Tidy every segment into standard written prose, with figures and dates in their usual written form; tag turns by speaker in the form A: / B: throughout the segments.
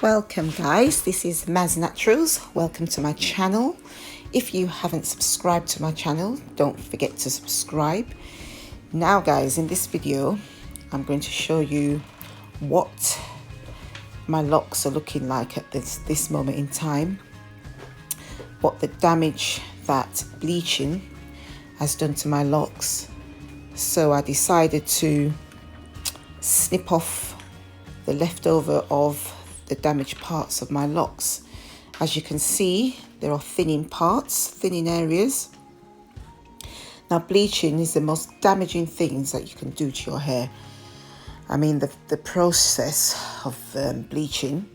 A: Welcome guys, this is Maz Naturals. Welcome to my channel. If you haven't subscribed to my channel, don't forget to subscribe. Now guys, in this video I'm going to show you what my locks are looking like at this moment in time, what the damage that bleaching has done to my locks. So I decided to snip off the leftover of the damaged parts of my locks. As you can see, there are thinning parts, thinning areas. Now bleaching is the most damaging things that you can do to your hair. I mean, the process of bleaching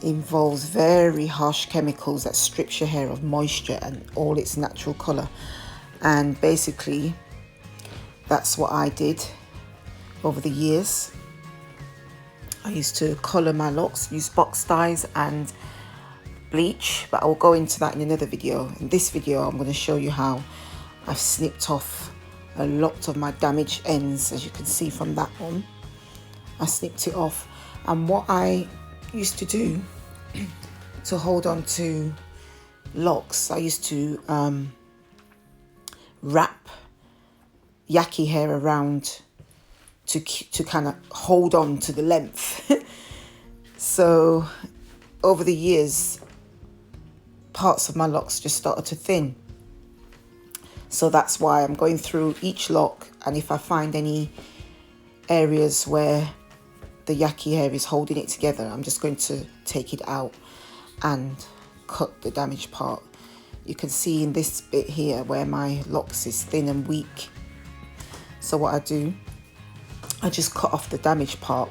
A: involves very harsh chemicals that strips your hair of moisture and all its natural color. And basically that's what I did over the years. I used to colour my locks, use box dyes and bleach, but I will go into that in another video. In this video I'm going to show you how I've snipped off a lot of my damaged ends. As you can see from that one, I snipped it off. And what I used to do to hold on to locks, I used to wrap yaki hair around to kind of hold on to the length. So over the years, parts of my locks just started to thin. So that's why I'm going through each lock, and if I find any areas where the yaki hair is holding it together, I'm just going to take it out and cut the damaged part. You can see in this bit here where my locks is thin and weak. So what I do, I just cut off the damaged part,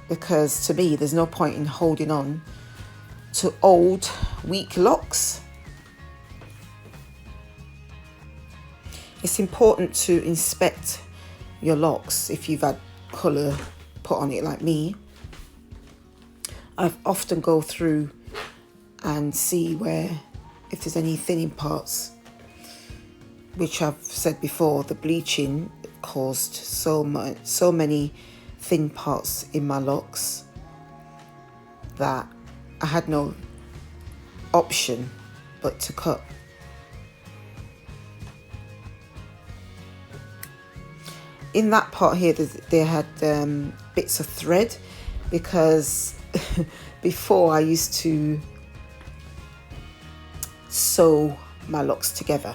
A: because to me there's no point in holding on to old weak locks. It's important to inspect your locks if you've had colour put on it like me. I often go through and see if there's any thinning parts, which I've said before, the bleaching caused so many thin parts in my locks that I had no option but to cut. In that part here, they had bits of thread, because before I used to sew my locks together,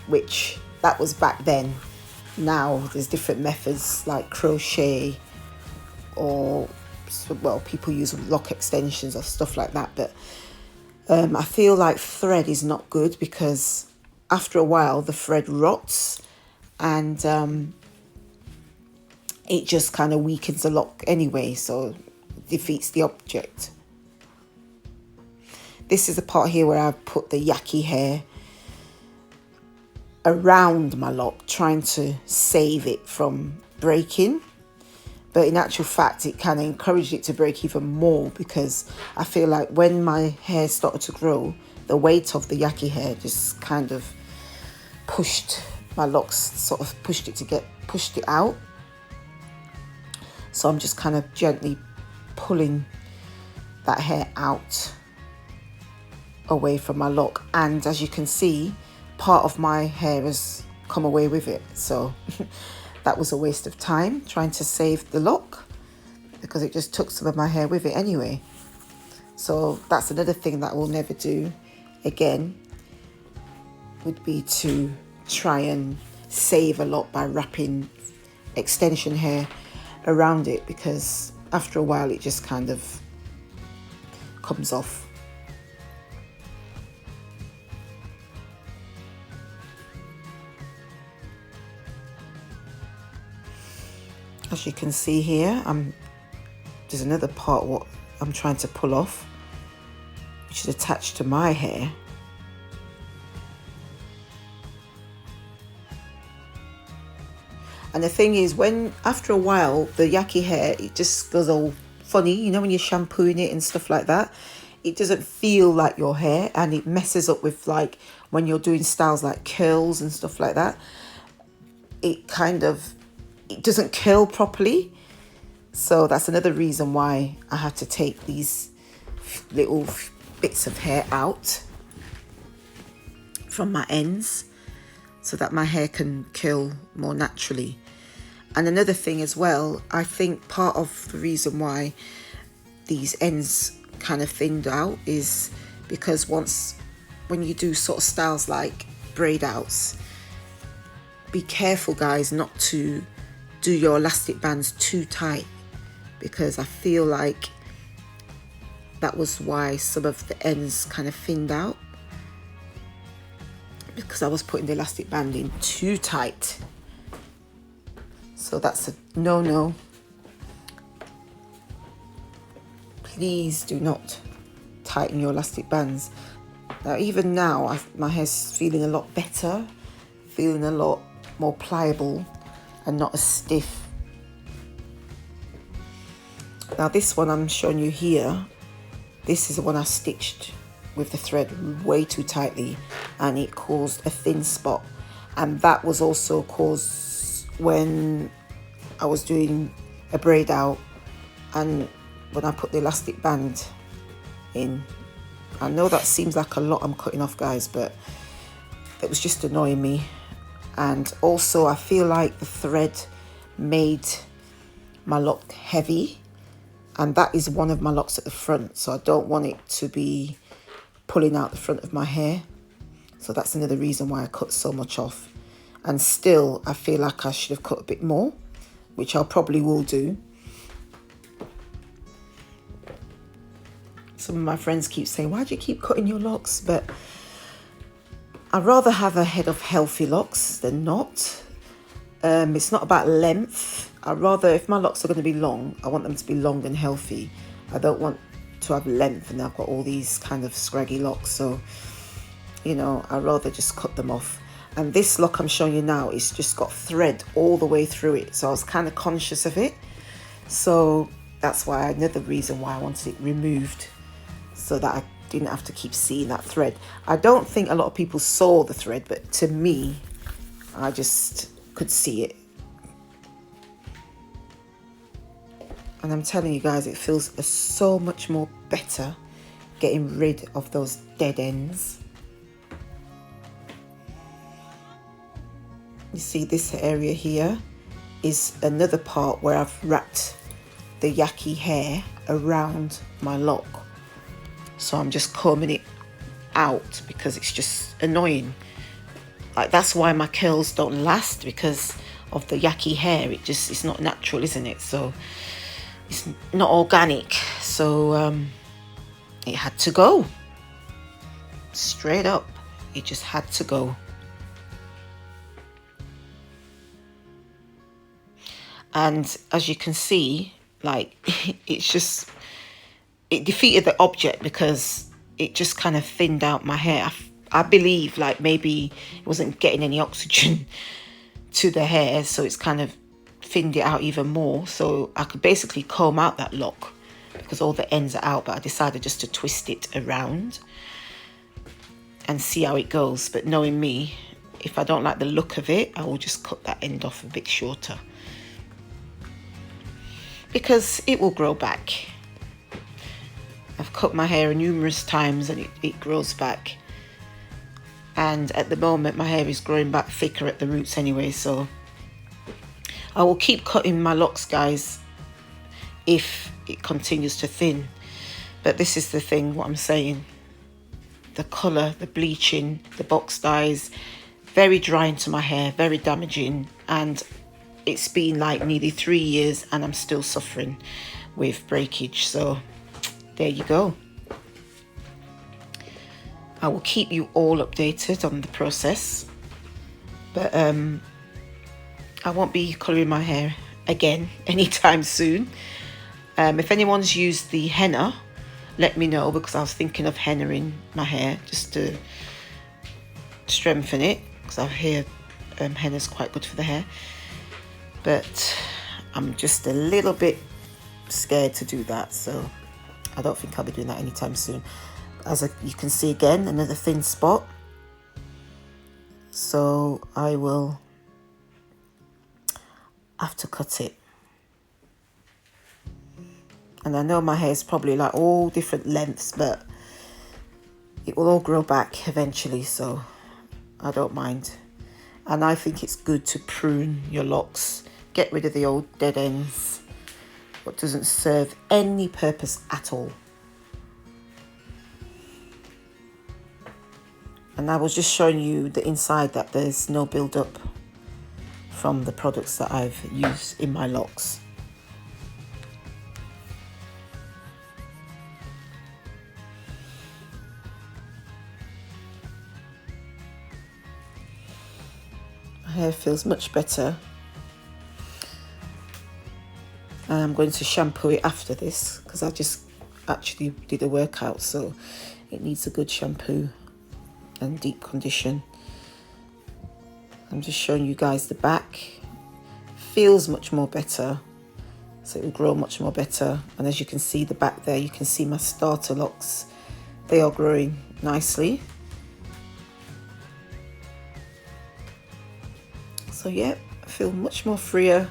A: which that was back then. Now there's different methods like crochet, or well, people use lock extensions or stuff like that, but I feel like thread is not good, because after a while the thread rots and it just kind of weakens the lock anyway, so defeats the object. This is the part here where I've put the yaki hair around my lock, trying to save it from breaking, but in actual fact it kind of encouraged it to break even more, because I feel like when my hair started to grow, the weight of the yaki hair just kind of pushed my locks, sort of pushed it out. So I'm just kind of gently pulling that hair out away from my lock, and as you can see, part of my hair has come away with it. So that was a waste of time trying to save the lock, because it just took some of my hair with it anyway. So that's another thing that we'll never do again, would be to try and save a lock by wrapping extension hair around it, because after a while it just kind of comes off. As you can see here, there's another part what I'm trying to pull off, which is attached to my hair. And the thing is, when after a while the yaki hair, it just goes all funny, you know, when you're shampooing it and stuff like that, it doesn't feel like your hair, and it messes up with, like, when you're doing styles like curls and stuff like that, it doesn't curl properly. So that's another reason why I had to take these little bits of hair out from my ends so that my hair can curl more naturally. And another thing as well, I think part of the reason why these ends kind of thinned out is because when you do sort of styles like braid outs, be careful guys not to do your elastic bands too tight, because I feel like that was why some of the ends kind of thinned out, because I was putting the elastic band in too tight. So that's a no. Please do not tighten your elastic bands. Now even now my hair's feeling a lot better, feeling a lot more pliable and not as stiff. Now this one I'm showing you here, this is the one I stitched with the thread way too tightly and it caused a thin spot, and that was also caused when I was doing a braid out and when I put the elastic band in. I know that seems like a lot I'm cutting off guys, but it was just annoying me. And also I feel like the thread made my lock heavy, and that is one of my locks at the front, so I don't want it to be pulling out the front of my hair. So that's another reason why I cut so much off. And still I feel like I should have cut a bit more, which I probably will do. Some of my friends keep saying, why do you keep cutting your locks? But I'd rather have a head of healthy locks than not. It's not about length. I'd rather, if my locks are going to be long, I want them to be long and healthy. I don't want to have length and I've got all these kind of scraggy locks. So, you know, I'd rather just cut them off. And this lock I'm showing you now is just got thread all the way through it. So I was kind of conscious of it. So that's why, another reason why I wanted it removed, so that I didn't have to keep seeing that thread. I don't think a lot of people saw the thread, but to me, I just could see it. And I'm telling you guys, it feels so much more better getting rid of those dead ends. You see this area here is another part where I've wrapped the yucky hair around my lock. So I'm just combing it out because it's just annoying. Like, that's why my curls don't last, because of the yucky hair. It's not natural, isn't it? So it's not organic. So it had to go. Straight up, it just had to go. And as you can see, like, it defeated the object because it just kind of thinned out my hair. I believe like maybe it wasn't getting any oxygen to the hair, so it's kind of thinned it out even more. So I could basically comb out that lock because all the ends are out, but I decided just to twist it around and see how it goes. But knowing me, if I don't like the look of it, I will just cut that end off a bit shorter, because it will grow back. I've cut my hair numerous times and it grows back. And at the moment my hair is growing back thicker at the roots anyway, so I will keep cutting my locks, guys, if it continues to thin. But this is the thing, what I'm saying. The colour, the bleaching, the box dyes, very drying to my hair, very damaging. And it's been like nearly 3 years and I'm still suffering with breakage. So there you go. I will keep you all updated on the process, but I won't be colouring my hair again anytime soon. If anyone's used the henna, let me know, because I was thinking of hennaing my hair just to strengthen it, because I hear henna's quite good for the hair. But I'm just a little bit scared to do that, so I don't think I'll be doing that anytime soon. As you can see again, another thin spot. So I will have to cut it. And I know my hair is probably like all different lengths, but it will all grow back eventually, so I don't mind. And I think it's good to prune your locks, get rid of the old dead ends, what doesn't serve any purpose at all. And I was just showing you the inside, that there's no build-up from the products that I've used in my locks. My hair feels much better. And I'm going to shampoo it after this because I just actually did a workout, so it needs a good shampoo and deep condition. I'm just showing you guys the back. Feels much more better, so it will grow much more better. And as you can see the back there, you can see my starter locks, they are growing nicely. So yeah, I feel much more freer,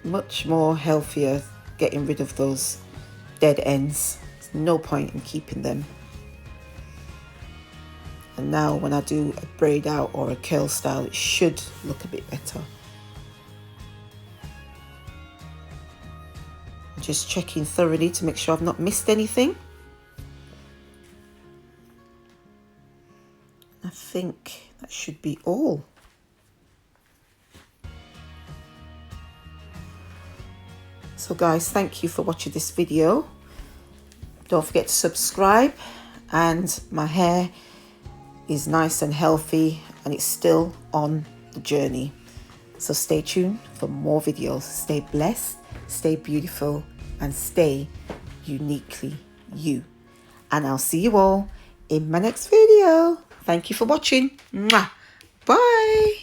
A: much more healthier, getting rid of those dead ends. There's no point in keeping them. And now when I do a braid out or a curl style, it should look a bit better. I'm just checking thoroughly to make sure I've not missed anything. I think that should be all. So guys, thank you for watching this video. Don't forget to subscribe, and my hair is nice and healthy and it's still on the journey. So stay tuned for more videos. Stay blessed, stay beautiful, and stay uniquely you. And I'll see you all in my next video. Thank you for watching. Mwah. Bye.